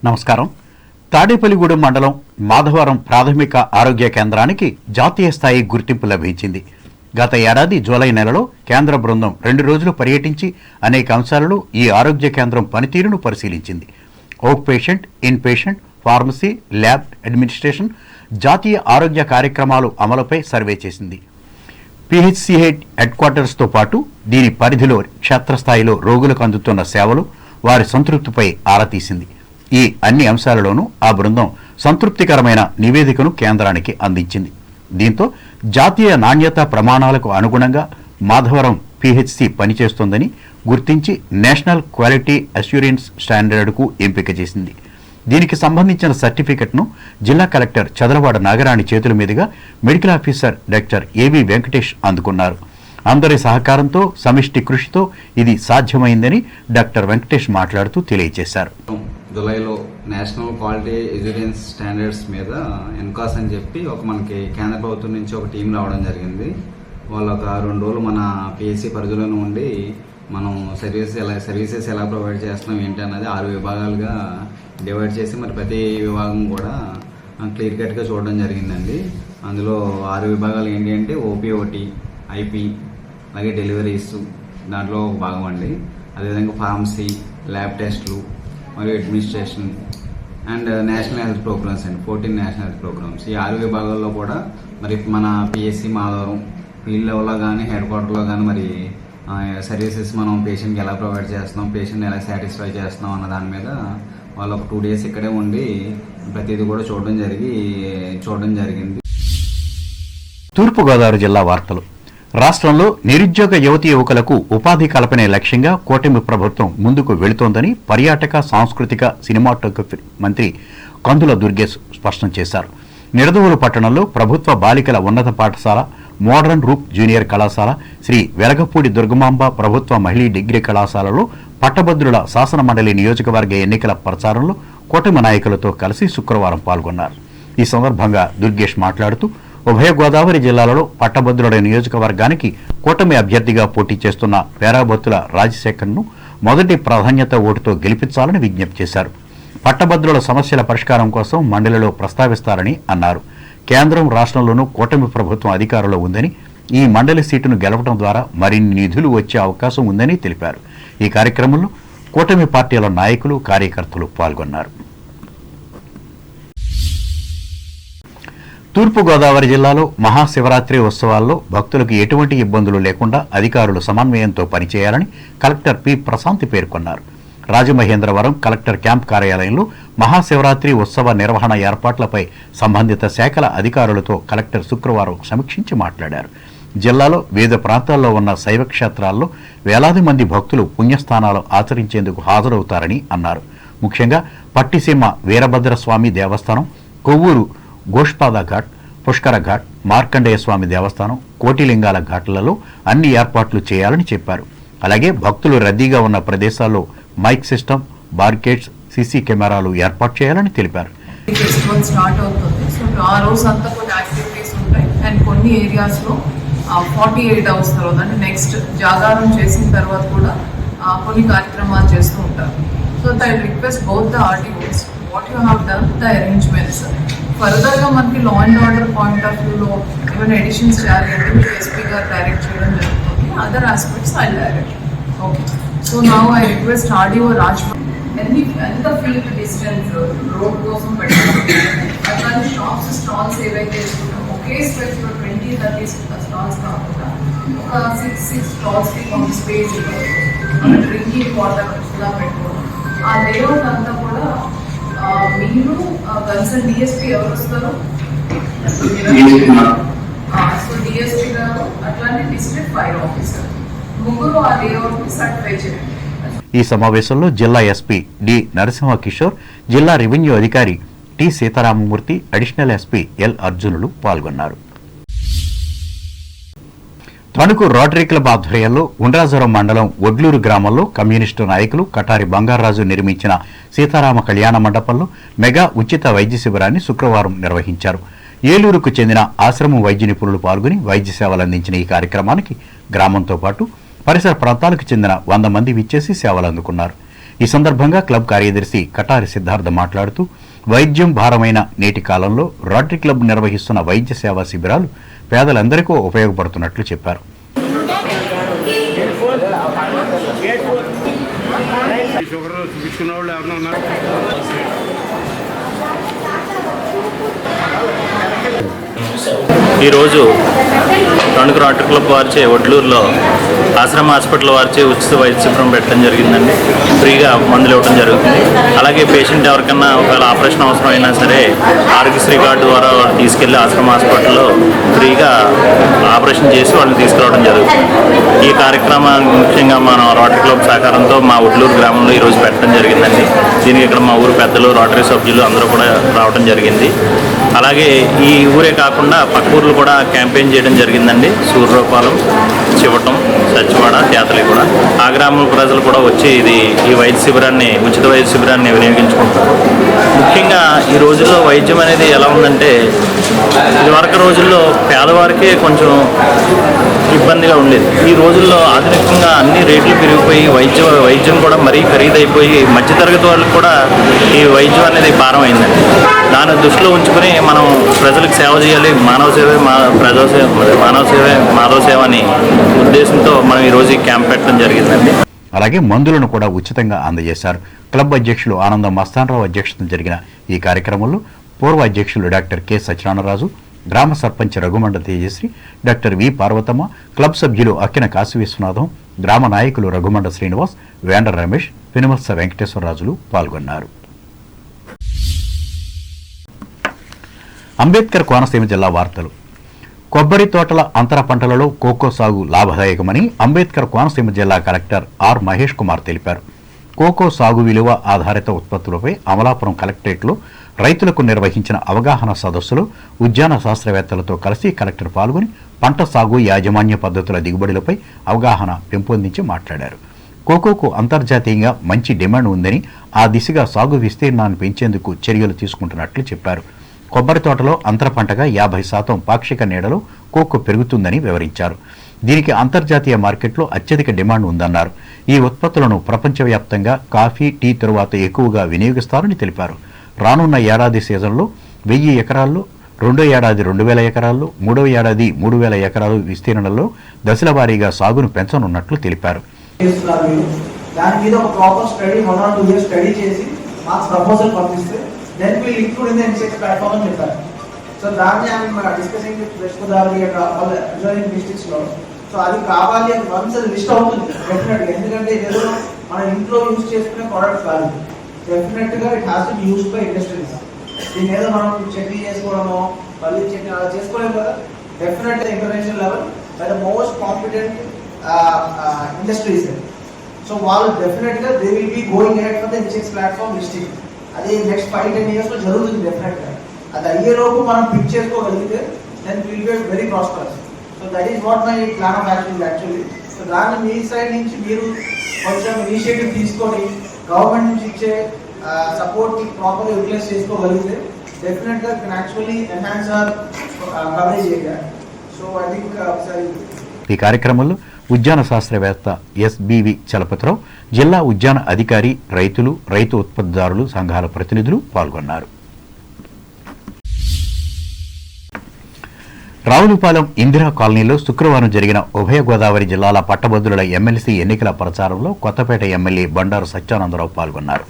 నమస్కారం. తాడేపల్లిగూడెం మండలం మాధవరం ప్రాథమిక ఆరోగ్య కేంద్రానికి జాతీయ స్థాయి గుర్తింపు లభించింది. గత ఏడాది జూలై నెలలో కేంద్ర బృందం 2 రోజులు పర్యటించి అనేక అంశాలలో ఈ ఆరోగ్య కేంద్రం పనితీరును పరిశీలించింది. Out patient, in patient, pharmacy, lab administration, జాతీయ ఆరోగ్య కార్యక్రమాలు అమలుపై సర్వే చేసింది. పిహెచ్సి హెడ్ క్వార్టర్స్తో పాటు దీని పరిధిలో క్షేత్రస్థాయిలో రోగులకు అందుతున్న సేవలు, వారి సంతృప్తిపై ఆరా తీసింది. ఈ అన్ని అంశాలలోనూ ఆ బృందం సంతృప్తికరమైన నివేదికను కేంద్రానికి అందించింది. దీంతో జాతీయ నాణ్యతా ప్రమాణాలకు అనుగుణంగా మాధవరం పిహెచ్సి పనిచేస్తోందని గుర్తించి నేషనల్ క్వాలిటీ అష్యూరెన్స్ స్టాండర్డ్కు ఎంపిక చేసింది. దీనికి సంబంధించిన సర్టిఫికెట్ను జిల్లా కలెక్టర్ చదలవాడ నాగరాణి చేతుల మీదుగా మెడికల్ ఆఫీసర్ డాక్టర్ ఏవి వెంకటేష్ అందుకున్నారు. అందరి సహకారంతో, సమిష్టి కృషితో ఇది సాధ్యమైందని డాక్టర్ వెంకటేష్ మాట్లాడుతూ తెలియజేశారు. జులైలో నేషనల్ క్వాలిటీ అష్యూరెన్స్ స్టాండర్డ్స్ మీద ఎన్కాస్ అని చెప్పి మనకి కేంద్ర ప్రభుత్వం నుంచి ఒక టీం రావడం జరిగింది. వాళ్ళు ఒక 2 రోజులు మన పిఎస్సి పరిధిలోనే ఉండి మనం సర్వీసెస్ ఎలా ప్రొవైడ్ చేస్తున్నాం ఏంటి అన్నది 6 విభాగాలుగా డివైడ్ చేసి మరి ప్రతి విభాగం కూడా క్లియర్ కట్గా చూడడం జరిగిందండి. అందులో 6 విభాగాలు ఏంటి అంటే ఓపీఓటీ, ఐపీ, అలాగే డెలివరీస్ దాంట్లో ఒక భాగం అండి. అదేవిధంగా ఫార్మసీ, ల్యాబ్ టెస్ట్లు మరియు administration and national health programmes అండి. 14 నేషనల్ హెల్త్ ప్రోగ్రామ్స్. ఈ 6 విభాగాల్లో కూడా మరి మన పిఎస్సి మాధవరం ఫీల్డ్ లెవెల్లో కానీ హెడ్ క్వార్టర్లో కానీ మరి సర్వీసెస్ మనం పేషెంట్కి ఎలా ప్రొవైడ్ చేస్తున్నాం, పేషెంట్ని ఎలా సాటిస్ఫై చేస్తున్నాం అన్న దాని మీద వాళ్ళు ఒక 2 డేస్ ఇక్కడే ఉండి ప్రతిదీ కూడా చూడడం జరిగింది. తూర్పుగోదావరి జిల్లా వార్తలు. రాష్ట్రంలో నిరుద్యోగ యువతీ యువకులకు ఉపాధి కల్పనే లక్ష్యంగా కూటమి ప్రభుత్వం ముందుకు వెళుతోందని పర్యాటక, సాంస్కృతిక, సినిమాటోగ్రఫీ మంత్రి కందుల దుర్గేష్ స్పష్టం చేశారు. నిడదవోలు పట్టణంలో ప్రభుత్వ బాలికల ఉన్నత పాఠశాల, మోడర్న్ రూప్ జూనియర్ కళాశాల, శ్రీ వెలగపూడి దుర్గమాంబ ప్రభుత్వ మహిళీ డిగ్రీ కళాశాలలో పట్టభద్రుల శాసనమండలి నియోజకవర్గ ఎన్నికల ప్రచారంలో కూటమి నాయకులతో కలిసి శుక్రవారం పాల్గొన్నారు. ఈ సందర్భంగా దుర్గేష్ మాట్లాడుతూ ఉభయ గోదావరి జిల్లాలలో పట్టభద్రుల నియోజకవర్గానికి కూటమి అభ్యర్థిగా పోటీ చేస్తున్న పేరాబత్తుల రాజశేఖర్ను మొదటి ప్రాధాన్యత ఓటుతో గెలిపించాలని విజ్ఞప్తి చేశారు. పట్టభద్రుల సమస్యల పరిష్కారం కోసం మండలిలో ప్రస్తావిస్తారని అన్నారు. కేంద్రం, రాష్ట్రంలోనూ కూటమి ప్రభుత్వం అధికారంలో ఉందని, ఈ మండలి సీటును గెలవడం ద్వారా మరిన్ని నిధులు వచ్చే అవకాశం ఉందని తెలిపారు. ఈ కార్యక్రమంలో కూటమి పార్టీల నాయకులు, కార్యకర్తలు పాల్గొన్నారు. తూర్పుగోదావరి జిల్లాలో మహాశివరాత్రి ఉత్సవాల్లో భక్తులకు ఎటువంటి ఇబ్బందులు లేకుండా అధికారులు సమన్వయంతో పనిచేయాలని కలెక్టర్ పి. ప్రశాంతి పేర్కొన్నారు. రాజమహేంద్రవరం కలెక్టర్ క్యాంప్ కార్యాలయంలో మహాశివరాత్రి ఉత్సవ నిర్వహణ ఏర్పాట్లపై సంబంధిత శాఖల అధికారులతో కలెక్టర్ శుక్రవారం సమీక్షించి మాట్లాడారు. జిల్లాలో వివిధ ప్రాంతాల్లో ఉన్న శైవ క్షేత్రాల్లో వేలాది మంది భక్తులు పుణ్యస్థానాలు ఆచరించేందుకు హాజరవుతారని అన్నారు. ముఖ్యంగా పట్టిసీమ వీరభద్రస్వామి దేవస్థానం, కొవ్వూరు గోష్పాద ఘాట్, పుష్కర ఘాట్, మార్కండేయ స్వామి దేవస్థానం, కోటిలింగాల ఘాట్లలో అన్ని ఏర్పాట్లు చేయాలని చెప్పారు. అలాగే భక్తులు రద్దీగా ఉన్న ప్రదేశాల్లో మైక్ సిస్టమ్, బార్కేడ్స్, సీసీ కెమెరాలు ఏర్పాటు చేయాలని తెలిపారు. కొన్ని ఏరియాస్లో 48 అవర్స్ తర్వాత అంటే నెక్స్ట్ జాగారం చేసిన తర్వాత కూడా కొన్ని కార్యక్రమాలు చేస్తూ ఉంటారు. So I request both the RTOs what you have done the arrangements. ఫర్దర్గా మనకి law and order point of వ్యూలో ఏమైనా ఎడిషన్స్ చేయాలి అంటే మీకు ఎస్పీ గారు డైరెక్ట్ చేయడం జరుగుతుంది. Other aspects I direct. Okay, so now I request RDO Raj ఎంత ఫీల్డ్ డిస్టెన్స్ రోడ్ కోసం పెట్టాలి, అట్లాంటి షాప్స్ స్టాల్స్ ఏవైతే వేసుకుంటాం ఒకే స్పేస్లో 20-30 స్టాల్స్ కాకుండా ఒక 6 స్టాల్స్కి కొంత స్పేస్ ఇవ్వాలి. డ్రింకింగ్ వాటర్ ఇలా పెట్టుకోవాలి. ఆ లేఅవుట్ అంతా కూడా మీరు కన్సర్న్ డిఎస్పీ ఎవరు వస్తారో, సో డిఎస్పీ గారు అట్లాంటి డిస్ట్రిక్ట్ ఫైర్ ఆఫీసర్ ముగ్గురు ఆ లేఅవుట్ని సర్టిఫై చేయండి. ఈ సమావేశంలో జిల్లా ఎస్పీ డి నరసింహ కిషోర్, జిల్లా రెవెన్యూ అధికారి T Sitaramamurthy, additional SP L Arjunulu పాల్గొన్నారు. తణుకు రోటరీ క్లబ్ ఆధ్వర్యంలో ఉండ్రాజవరం మండలం ఒడ్లూరు గ్రామంలో కమ్యూనిస్టు నాయకులు కటారి బంగారాజు నిర్మించిన సీతారామ కళ్యాణ మండపంలో మెగా ఉచిత వైద్య శిబిరాన్ని శుక్రవారం నిర్వహించారు. ఏలూరుకు చెందిన ఆశ్రమం వైద్య నిపుణులు పాల్గొని వైద్య సేవలు అందించిన ఈ కార్యక్రమానికి గ్రామంతో పాటు పరిసర ప్రాంతాలకు చెందిన 100 మంది విచ్చేసి సేవలు అందుకున్నారు. ఈ సందర్భంగా క్లబ్ కార్యదర్శి కటారి సిద్ధార్థ మాట్లాడుతూ వైద్యం భారమైన నేటి కాలంలో రోటరీ క్లబ్ నిర్వహిస్తున్న వైద్య సేవా శిబిరాలు పేదలందరికీ ఉపయోగపడుతున్నట్లు చెప్పారు. ఈరోజు తణుకు రోటరీ క్లబ్ వారిచే ఒడ్లూరులో ఆశ్రమ హాస్పిటల్ వారిచే ఉచిత వైద్య శిబిరం పెట్టడం జరిగిందండి. ఫ్రీగా మందులు ఇవ్వడం జరుగుతుంది. అలాగే పేషెంట్ ఎవరికన్నా ఒకవేళ ఆపరేషన్ అవసరం అయినా సరే ఆరోగ్యశ్రీ కార్డు ద్వారా తీసుకెళ్లి ఆశ్రమ హాస్పిటల్లో ఫ్రీగా ఆపరేషన్ చేసి వాళ్ళని తీసుకురావడం జరుగుతుంది. ఈ కార్యక్రమాన్ని ముఖ్యంగా మన రోటరీ క్లబ్ సహకారంతో మా ఒడ్లూరు గ్రామంలో ఈరోజు పెట్టడం జరిగిందండి. దీనికి ఇక్కడ మా ఊరు పెద్దలు, రోటరీ సభ్యులు అందరూ కూడా రావడం జరిగింది. అలాగే ఈ ఊరే కాకుండా పక్క ఊర్లు కూడా క్యాంపెయిన్ చేయడం జరిగిందండి. సూర్యరూపాలెం, చివటం, సచ్చివాడ, తేతలి కూడా ఆ గ్రామ ప్రజలు కూడా వచ్చి ఈ వైద్య శిబిరాన్ని, ఉచిత వైద్య శిబిరాన్ని వినియోగించుకుంటారు. ముఖ్యంగా ఈ రోజుల్లో వైద్యం అనేది ఎలా ఉందంటే ఇదివరకు రోజుల్లో పేదవారికే కొంచెం ఇబ్బందిగా ఉండేది. ఈ రోజుల్లో ఆధునికంగా అన్ని రేట్లు పెరిగిపోయి వైద్యం కూడా మరీ ఖరీదైపోయి మధ్యతరగతి వాళ్ళకి కూడా ఈ వైద్యం అనేది భారం అయిందండి. దాన్ని దృష్టిలో ఉంచుకొని మనం ప్రజలకు సేవ చేయాలి, మానవ సేవే మాధవ సేవ అని ఉద్దేశంతో మనం ఈరోజు ఈ క్యాంప్ పెట్టడం జరిగిందండి. అలాగే మందులను కూడా ఉచితంగా అందజేశారు. క్లబ్ అధ్యక్షులు ఆనందం మస్తానరావు అధ్యక్షతన జరిగిన ఈ కార్యక్రమంలో పూర్వ అధ్యక్షులు డాక్టర్ కె సత్యనారాయణరాజు, గ్రామ sarpanch Raghumanda Tejashri, doctor V Parvathamma, club సభ్యులు అక్కిన కాశీ విశ్వనాథం, గ్రామ నాయకులు రఘుమండ శ్రీనివాస్, వేండ్ర రమేష్, పినిమత్స వెంకటేశ్వరరాజులు పాల్గొన్నారు. అంబేద్కర్ కోనసీమ జిల్లా వార్తలు. కొబ్బరి తోటల అంతర పంటలలో కోకో సాగు లాభదాయకమని అంబేద్కర్ కోనసీమ జిల్లా కలెక్టర్ ఆర్ మహేష్ కుమార్ తెలిపారు. కోకో సాగు విలువ ఆధారిత ఉత్పత్తులపై అమలాపురం కలెక్టరేట్లో రైతులకు నిర్వహించిన అవగాహన సదస్సులో ఉద్యాన శాస్త్రవేత్తలతో కలిసి కలెక్టర్ పాల్గొని పంట సాగు యాజమాన్య పద్ధతుల దిగుబడులపై అవగాహన పెంపొందించి మాట్లాడారు. కోకోకు అంతర్జాతీయంగా మంచి డిమాండ్ ఉందని, ఆ దిశగా సాగు విస్తీర్ణాన్ని పెంచేందుకు చర్యలు తీసుకుంటున్నట్లు చెప్పారు. కొబ్బరి తోటలో అంతర పంటగా 50% పాక్షిక నీడలో కోకో పెరుగుతుందని వివరించారు. దీనికి అంతర్జాతీయ మార్కెట్లో అత్యధిక డిమాండ్ ఉందన్నారు. ఈ ఉత్పత్తులను ప్రపంచవ్యాప్తంగా కాఫీ, టీ తరువాత ఎక్కువగా వినియోగిస్తారని తెలిపారు. రానున్న ఏడాది సీజన్లో 1000 ఎకరాల్లో, రెండో ఏడాది 2000 ఎకరాల్లో, మూడవ ఏడాది 3000 ఎకరాలు విస్తీర్ణంలో దశల వారీగా సాగును పెంచనున్నట్లు తెలిపారు. దాని మీద ఒక proper study 1 or 2 years study చేసి మాకు ప్రపోజల్ పంపిస్తే then will include in the insect platform అని చెప్పారు. సో దాన్ని discussing with West Godavari adjoining districts లో. సో అది కావాలి అని వన్స్ అది లిస్ట్ అవుతుంది డెఫినెట్గా. ఎందుకంటే ఏదో మన ఇంట్లో యూజ్ చేసుకునే ప్రోడక్ట్ కాదు, డెఫినెట్గా it has to be used by industries. దీని ఏదో మనం చట్నీ చేసుకోవడమో పల్లి చట్నీ అలా చేసుకోలేము కదా. డెఫినెట్గా international level by the most competent industries. So వాళ్ళు డెఫినెట్గా they will be going head for the insects platform listing. అది నెక్స్ట్ 5-10 years లో జరుగుతుంది డెఫినెట్గా. అది అయ్యేలోపు మనం పిక్ చేసుకోగలిగితే then will be very prosperous. So that is what my plan of action actually. So దాన్ని మీ సైడ్ నుంచి మీరు కొంచెం ఇనిషియేటివ్ తీసుకొని గవర్నమెంట్ నుంచి ఇచ్చే సపోర్ట్ ప్రాపర్గా యూటిలైజ్ చేసుకోగలిగితే డెఫినెట్గా can actually enhance hour coverage area. So I think ఒకసారి ఈ కార్యక్రమంలో ఉద్యాన శాస్త్రవేత్త ఎస్బివి చలపతిరావు, జిల్లా ఉద్యాన అధికారి, రైతులు, రైతు ఉత్పత్తిదారులు సంఘాల ప్రతినిధులు పాల్గొన్నారు. రావులపాలెం ఇందిరా కాలనీలో శుక్రవారం జరిగిన ఉభయ గోదావరి జిల్లాల పట్టభద్రుల ఎమ్మెల్సీ ఎన్నికల ప్రచారంలో కొత్తపేట ఎమ్మెల్యే బండారు సత్యానందరావు పాల్గొన్నారు.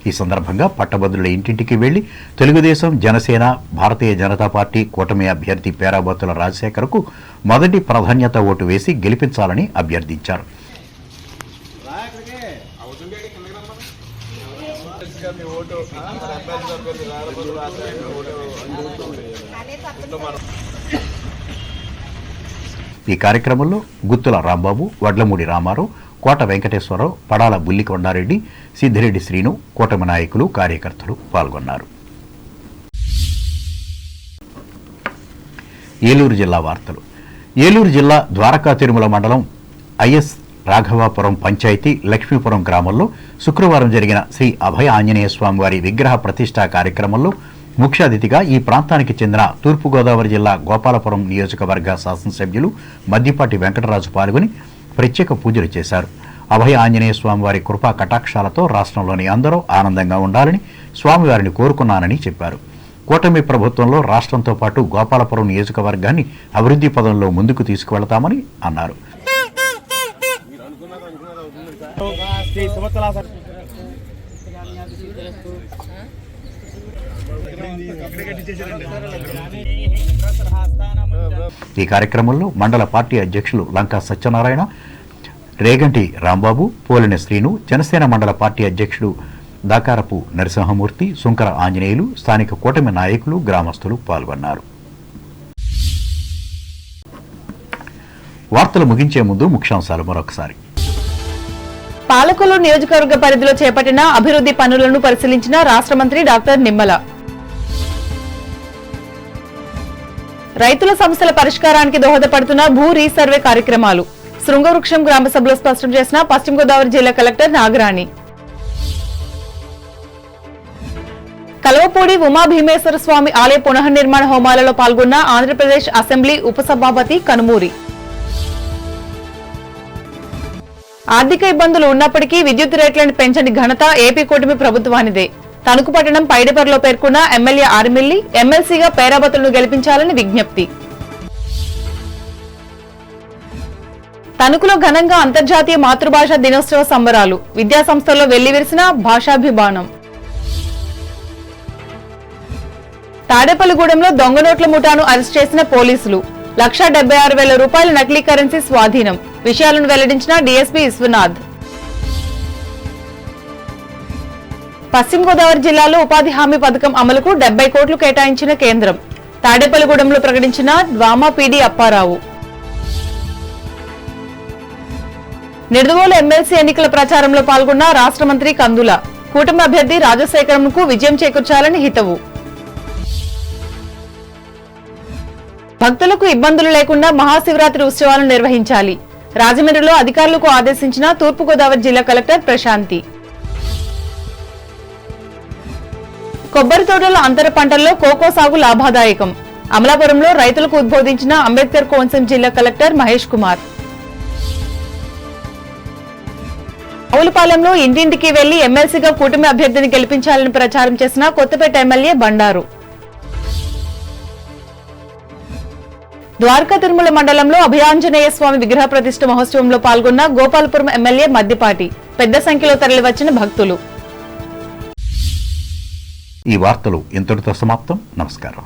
ఈ సందర్భంగా పట్టభద్రుల ఇంటింటికి వెళ్లి తెలుగుదేశం, జనసేన, భారతీయ జనతా పార్టీ కూటమి అభ్యర్థి పేరాబత్తుల రాజశేఖర్కు మొదటి ప్రాధాన్యత ఓటు వేసి గెలిపించాలని అభ్యర్థించారు. ఈ కార్యక్రమంలో గుత్తుల రాంబాబు, వడ్లమూడి రామారావు, కోట వెంకటేశ్వరరావు, పడాల బుల్లి కొండారెడ్డి, సిద్దిరెడ్డి శ్రీను, కూటమి నాయకులు, కార్యకర్తలు పాల్గొన్నారు. ఏలూరు జిల్లా వార్తలు. ఏలూరు జిల్లా ద్వారకా తిరుమల మండలం ఐఎస్ రాఘవాపురం పంచాయతీ లక్ష్మీపురం గ్రామంలో శుక్రవారం జరిగిన శ్రీ అభయ ఆంజనేయ స్వామివారి విగ్రహ ప్రతిష్ఠా కార్యక్రమంలో ముఖ్య అతిథిగా ఈ ప్రాంతానికి చెందిన తూర్పుగోదావరి జిల్లా గోపాలపురం నియోజకవర్గ శాసనసభ్యులు మద్దిపాటి వెంకటరాజు పాల్గొని ప్రత్యేక పూజలు చేశారు. అభయ ఆంజనేయ స్వామివారి కృపా కటాక్షాలతో రాష్ట్రంలోని అందరూ ఆనందంగా ఉండాలని స్వామివారిని కోరుకున్నానని చెప్పారు. కూటమి ప్రభుత్వంలో రాష్ట్రంతో పాటు గోపాలపురం నియోజకవర్గాన్ని అభివృద్ధి పదంలో ముందుకు తీసుకువెళతామని అన్నారు. ఈ కార్యక్రమంలో మండల పార్టీ అధ్యక్షులు లంకా సత్యనారాయణ, రేగంటి రాంబాబు, పోలిన శ్రీను, జనసేన మండల పార్టీ అధ్యక్షుడు దాకారపు నరసింహమూర్తి, సుంకర ఆంజనేయులు, స్థానిక కూటమి నాయకులు, గ్రామస్తులు పాల్గొన్నారు. వార్తలు ముగించే ముందు ముఖ్యాంశాలు మరొకసారి. పాలకొల్లు నియోజకవర్గ పరిధిలో చేపట్టిన అభివృద్ధి పనులను పరిశీలించిన రాష్ట్ర మంత్రి డాక్టర్ నిమ్మల. రైతుల సమస్యల పరిష్కారానికి దోహదపడుతున్న భూ రీసర్వే కార్యక్రమాలు శృంగవృక్షం గ్రామ సభలో స్పష్టం చేసిన పశ్చిమ గోదావరి జిల్లా కలెక్టర్ నాగరాణి. కలవపూడి ఉమా భీమేశ్వర స్వామి ఆలయ పునఃనిర్మాణ హోమాలలో పాల్గొన్న ఆంధ్రప్రదేశ్ అసెంబ్లీ ఉపసభాపతి కనుమూరి. ఆర్థిక ఇబ్బందులు ఉన్నప్పటికీ విద్యుత్ రేట్లను పెంచని ఘనత ఏపీ కూటమి ప్రభుత్వానిదే. తణుకు పట్టణం పైడిపర్లో పేర్కొన్న ఎమ్మెల్యే ఆర్మిల్లి, ఎమ్మెల్సీగా పేరాబతులను గెలిపించాలని విజ్ఞప్తి. తణుకులో ఘనంగా అంతర్జాతీయ మాతృభాషా దినోత్సవ సంబరాలు, విద్యాసంస్థల్లో వెల్లివిరిసిన భాషాభిమానం. తాడేపల్లిగూడెంలో దొంగ నోట్ల ముఠాను అరెస్ట్ చేసిన పోలీసులు, 1,76,000 రూపాయల నకిలీ కరెన్సీ స్వాధీనం. విషయాలను వెల్లడించిన డీఎస్పీ విశ్వనాథ్. పశ్చిమ గోదావరి జిల్లాలో ఉపాధి హామీ పథకం అమలుకు 70 కోట్లు కేటాయించిన కేంద్రం. తాడేపల్లిగూడెంలో ప్రకటించిన డ్వామా పీడీ అప్పారావు. నిడదవోలు ఎమ్మెల్సీ ఎన్నికల ప్రచారంలో పాల్గొన్న రాష్ట్ర మంత్రి కందుల. కూటమి అభ్యర్థి రాజశేఖరంకు విజయం చేకూర్చాలని హితవు. భక్తులకు ఇబ్బందులు లేకుండా మహాశివరాత్రి ఉత్సవాలను నిర్వహించాలి. రాజమండ్రిలో అధికారులకు ఆదేశించిన తూర్పుగోదావరి జిల్లా కలెక్టర్ ప్రశాంతి. కొబ్బరి తోటల అంతర పంటల్లో కోకో సాగు లాభదాయకం. అమలాపురంలో రైతులకు ఉద్బోధించిన అంబేద్కర్ కోనసీమ జిల్లా కలెక్టర్ మహేష్ కుమార్. అవులపాలెంలో ఇంటింటికి వెళ్లి ఎమ్మెల్సీగా కూటమి అభ్యర్థిని గెలిపించాలని ప్రచారం చేసిన కొత్తపేట ఎమ్మెల్యే బండారు. ద్వారకా తిరుమల మండలంలో అభయాంజనేయ స్వామి విగ్రహ ప్రతిష్ఠ మహోత్సవంలో పాల్గొన్న గోపాలపురం ఎమ్మెల్యే మద్దిపాటి. పెద్ద సంఖ్యలో తరలివచ్చిన భక్తులు. ఈ వార్తలు ఇంతటితో సమాప్తం. నమస్కారం.